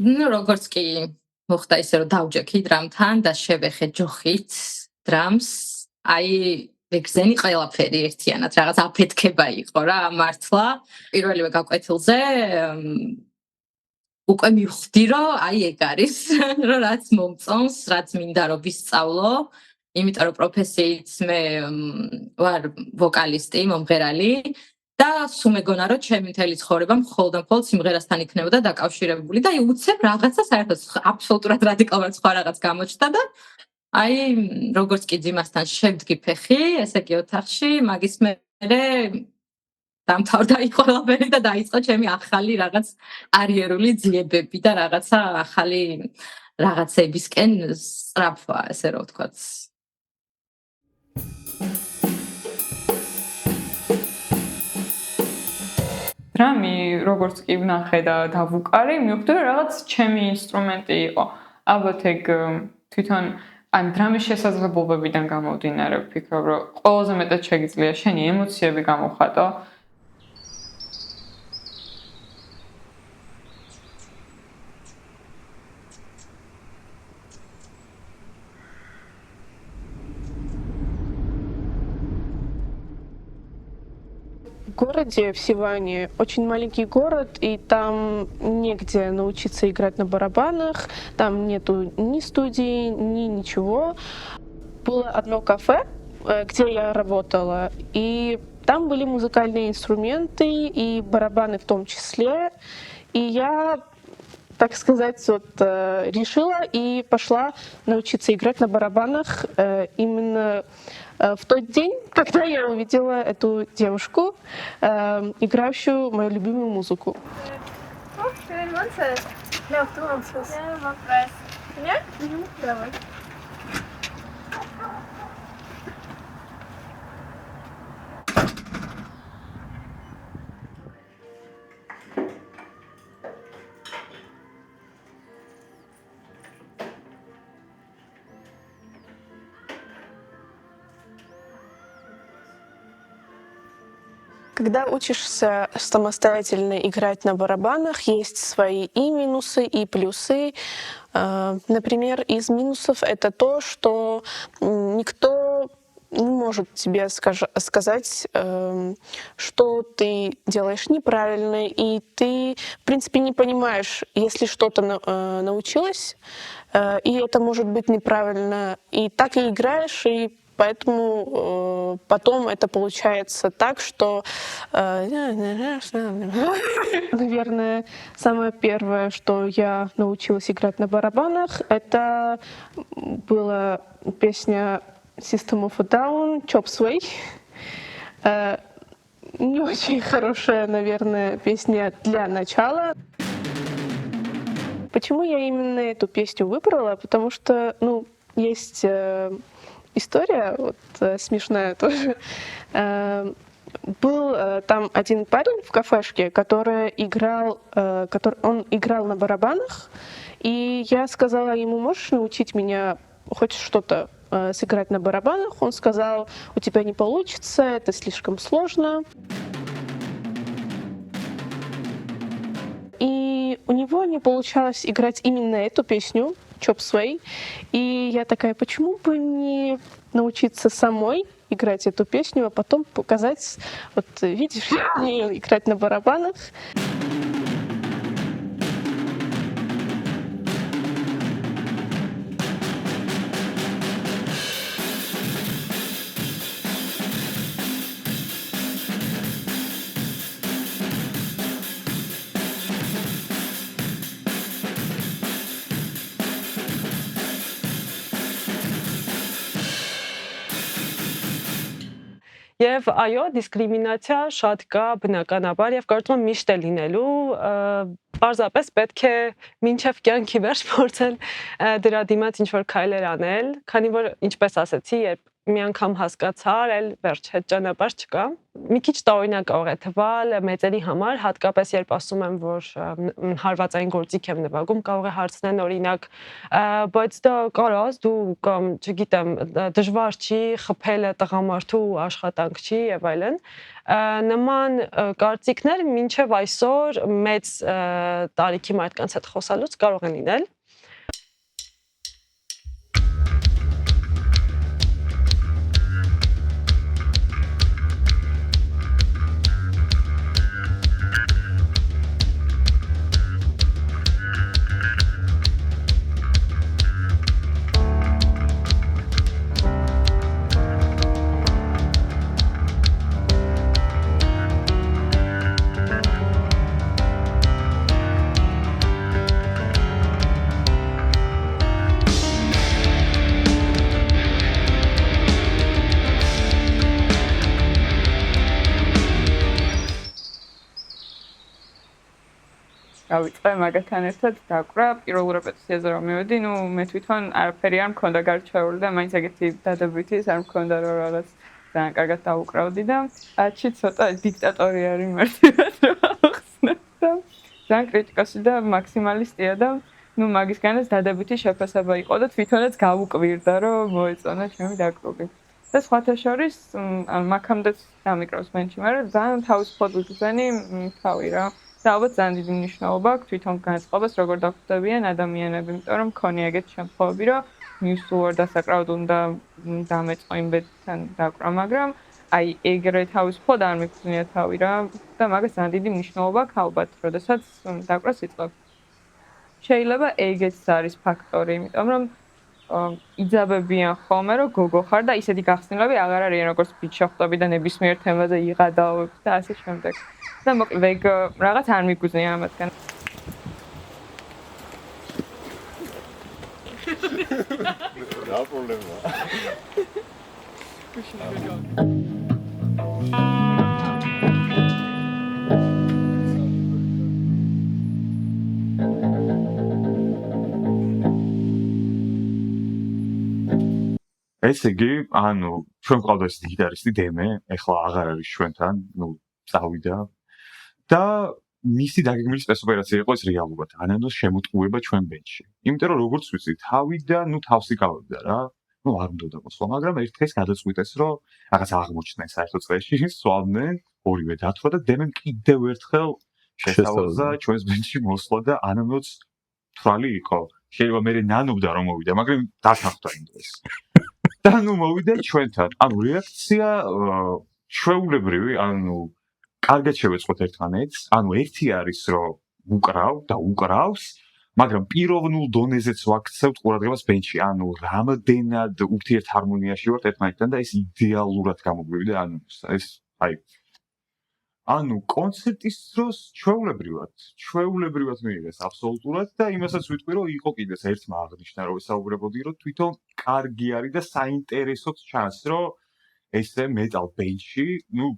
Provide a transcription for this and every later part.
როგორც კი მოხდა ისე რომ დავჯექი დრამთან და შევეხე ჯოხით დრამს, აი ეგზენი ყველაფერი ერთიანად რაღაც აფეთქება იყო რა მართლა. პირველივე გაკვეთილზე უკვე მივხვდი რომ აი ეგ არის, რომ რაც მომწონს, რაც მინდა რომ ვისწავლო, იმიტომ რომ პროფესიით მე ვარ ვოკალისტი, მომღერალი და სულ მეგონა რომ ჩემი მთელი ცხოვრება მხოლოდ და მხოლოდ სიმღერასთან იქნებოდა დაკავშირებული და აი უცებ რაღაცა საერთოდ აბსოლუტურად რადიკალურად სხვა რაღაც გამოჩნდა და აი როგორც კი ძიმასთან შევდგი ფეხი, ესე იგი ოთახში, მაგის მერე დამთავრდა იქ ყველაფერი და დაიწყო ჩემი ახალი რაღაც კარიერული ძიებები და რაღაცა ახალი რაღაცებისკენ სწრაფვა, ესე რომ ვთქვათ. დრამი, როგორც კი ვნახე და დავუკარი, მივხვდი რომ რაღაც ჩემი ინსტრუმენტი იყო. ალბათ ეგ თვითონ ან დრამის შესაძლებლობებიდან გამომდინარე ვფიქრობ, რომ ყველაზე მეტად შეგიძლია შენი ემოციები გამოვხატო. В городе, в Сиване, очень маленький город, и там негде научиться играть на барабанах, там нету ни студии, ни ничего. Было одно кафе, где я работала, и там были музыкальные инструменты, и барабаны в том числе. И я, так сказать, вот, решила и пошла научиться играть на барабанах именно в тот день, когда я увидела эту девушку, играющую мою любимую музыку. Давай. Когда учишься самостоятельно играть на барабанах, есть свои и минусы, и плюсы. Например, из минусов это то, что никто не может тебе сказать, что ты делаешь неправильно, и ты, в принципе, не понимаешь, если что-то научилась, и это может быть неправильно, и так и играешь, и поэтому потом это получается так, что, наверное, самое первое, что я научилась играть на барабанах, это была песня System of a Down, Chop Sway. Не очень хорошая, наверное, песня для начала. Почему я именно эту песню выбрала? Потому что, есть история, вот, смешная тоже. Был там один парень в кафешке, который играл на барабанах, и я сказала ему: можешь научить меня хоть что-то сыграть на барабанах? Он сказал: у тебя не получится, это слишком сложно. И у него не получалось играть именно эту песню, Chop Sway. И я такая: почему бы не научиться самой играть эту песню, а потом показать, вот видишь, я умею играть на барабанах. Եվ այո, դիսկրիմինացիա շատ կա բնականաբար եւ կարծում եմ միշտ է լինելու, պարզապես պետք է մինչեւ կյանքի վերջ փորձել դրա դիմաց ինչ որ քայլեր անել, քանի որ ինչպես ասեցի, երբ մի անգամ հասկացա, այլ վերջ հետ ճանապարհ չկա։ Մի քիչ տարօրինակ կարող է թվալ մեծերի համար, հատկապես երբ ասում եմ, որ հարվածային գործիք եմ նվագում, կարող է հարցնեն օրինակ, բայց դա կարաս դու կամ չգիտեմ, դժվար չի, խփելը տղամարդու աշխատանք չի եւ այլն։ Նման կարծիքներ մինչեւ այսօր մեծ տարիքի մարդկանց հետ խոսալուց կարող են լինել։ გავიწყე მაგათთან ერთად დაკვრა პირველ რეპეტიციაზე რომ მივედი, მე თვითონ არაფერი არ მქონდა გარჩეული და მაინც ეგეთი დადებითი არ მქონდა რომ რაღაც ძალიან კარგად დავუკრავდი და ათში ცოტა დიქტატორი არის მარტივად რომ ახსნათ და ძალიან კრიტიკოსი და მაქსიმალისტია და მაგისგანაც დადებითი შეფასება იყო და თვითონაც გავუკვირდა რომ მოეწონა ჩემი დაკვრები. და სხვათა შორის მაქამდეც დამიკრავს ბენჩი, მაგრამ ძალიან თავისუფლად ვიგრძენი თავი რა. და ალბათ ძალიან დიდი მნიშვნელობა აქვს თვითონ განწყობას როგორ დახვდებიან ადამიანები, იმიტომ რომ მქონია ეგეთი შემთხვევები, რომ მისულა დასაკრავად უნდა დამეწყო იმბედთან დაკვრა, მაგრამ აი ეგრე თავისუფლად არ მიგრძნია თავი რა და მაგას ძალიან დიდი მნიშვნელობა აქვს ალბათ, როდესაც დაკვრას იწყებ. შეიძლება ეგეც არის ფაქტორი, იმიტომ რომ იძაბებიან ხოლმე რომ გოგო ხარ და ისეთი გახსნილები აღარ არიან როგორც ბიჭი ხვდები და ნებისმიერ თემაზე იღადაობ და ასე შემდეგ. და მოკლედ ეგ რაღაც არ მიგუზნია ამათგან. რა პრობლემაა? ესე იგი, ანუ ჩვენ ყავდა ეს გიტარისტი დემე, ეხლა აღარ არის ჩვენთან, წავიდა და მისი დაგეგმილი სპეცოპერაცია იყო ეს რეალურად, ანანოს შემოტყუება ჩვენ ბენჩში. იმიტომ რომ როგორც ვიცი, თავიდან თავს იკავებდა რა. არ უნდა მოსვლა, მაგრამ ერთ დღეს გადაწყვიტეს, რომ რაღაც აღმოჩნდნენ საერთო წრეში, სვავდნენ, ორივე დათვრა და დემემ კიდევ ერთხელ შესთავაზა ჩვენს ბენჩში მოსვლა და ანანოც თვალი იყო. შეიძლება მე ნანობდა რომ მოვიდა, მაგრამ დათანხმდა იმ დღეს. და მოვიდა ჩვენთან. ანუ რეაქცია ჩვეულებრივი, კარგად შევეწყოთ ერთმანეთს. ერთი არის რომ უკრავ და უკრავს, მაგრამ პიროვნულ დონეზეც ვაქცევთ ყურადღებას ბენჩში. რამდენად ურთიერთჰარმონიაში ვართ ერთმანეთთან და ეს იდეალურად გამოგვივიდა. ეს კონცერტის დროს ჩვეულებრივად მიიღეს აბსოლუტურად და იმასაც ვიტყვი რომ იყო კიდეს ერთმა აღნიშნა რომ ვისაუბრებოდი რომ თვითონ კარგი არის და საინტერესოდ ჩანს რომ ესე მეტალ ბენჩში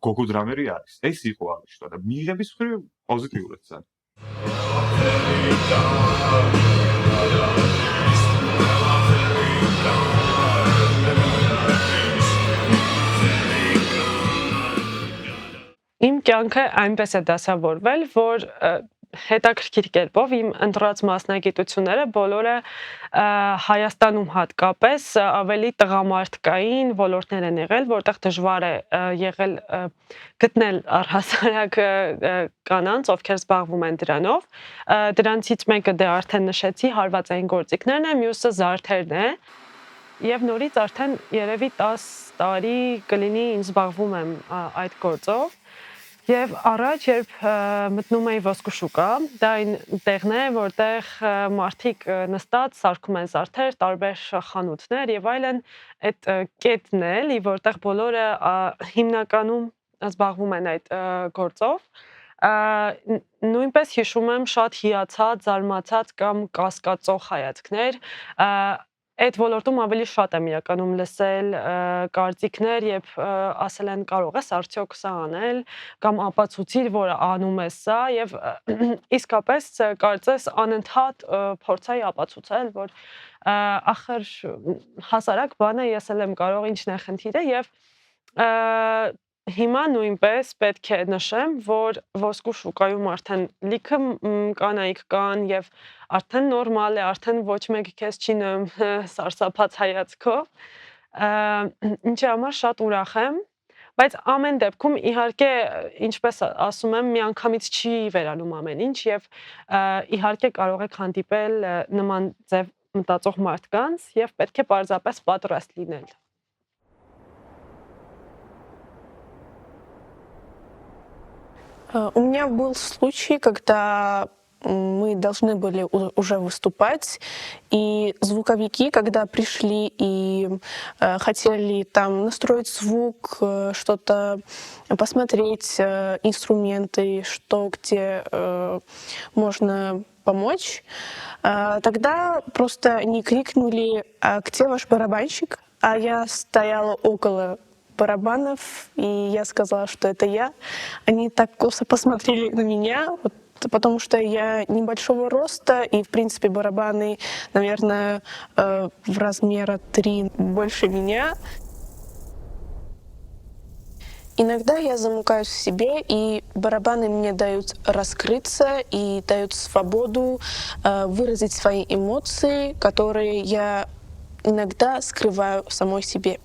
გოგო დრამერი არის. ეს იყო აღნიშნა და მიიღების მხრივ პოზიტიურად ძალიან. Իմ կյանքը այնպես է դասավորվել, որ հետաքրքիր կերպով իմ ընտրած մասնագիտությունները բոլորը Հայաստանում հատկապես ավելի տղամարդկային ոլորտներ են եղել, որտեղ դժվար է եղել գտնել առհասարակ կանանց, ովքեր զբաղվում են դրանով։ Դրանցից մեկը դե արդեն նշեցի, հարվածային գործիքներն է, մյուսը զարդերն է։ Եվ նորից արդեն երևի 10 տարի կլինի ինձ զբաղվում եմ այդ գործով։ Եվ առաջ երբ մտնում էի ոսկու շուկա, դա այն տեղն է, որտեղ մարդիկ նստած սարքում են զարդեր, տարբեր խանութներ եւ այլն, այդ կետն է, լի որտեղ բոլորը հիմնականում զբաղվում են այդ գործով։ Նույնպես հիշում եմ շատ հիացած, զարմացած կամ կասկածող հայացքներ։ Այդ ոլորտում ավելի շատ եմ իրականում լսել կարծիքներ, երբ ասել են կարող ես արդյոք սա անել կամ ապացուցիր, որ անում ես սա եւ իսկապես կարծես անընդհատ փորձայի ապացուցել, որ ახალ հասարակ բանը ես էլ եմ կարող ինչն է խնդիրը եւ հիմա նույնպես պետք է նշեմ, որ ոսկու շուկայում արդեն լիքը կանայք կան եւ արդեն նորմալ է, արդեն ոչ մեկ քեզ չի նայում սարսափած հայացքով, ինչի համար շատ ուրախ եմ, բայց ամեն դեպքում իհարկե ինչպես ասում եմ, միանգամից չի վերանում ամեն ինչ եւ իհարկե կարող եք հանդիպել նման ձև մտածող մարդկանց եւ պետք է պարզապես պատրաստ լինել։ У меня был случай, когда мы должны были уже выступать, и звуковики, когда пришли и хотели там настроить звук, что-то посмотреть, инструменты, что где можно помочь, тогда просто они крикнули: «А где ваш барабанщик?» А я стояла около барабанов, и я сказала, что это я. Они так косо посмотрели на меня, потому что я небольшого роста, и, в принципе, барабаны, наверное, в размера 3 больше меня. Иногда я замыкаюсь в себе, и барабаны мне дают раскрыться и дают свободу выразить свои эмоции, которые я иногда скрываю в самой себе.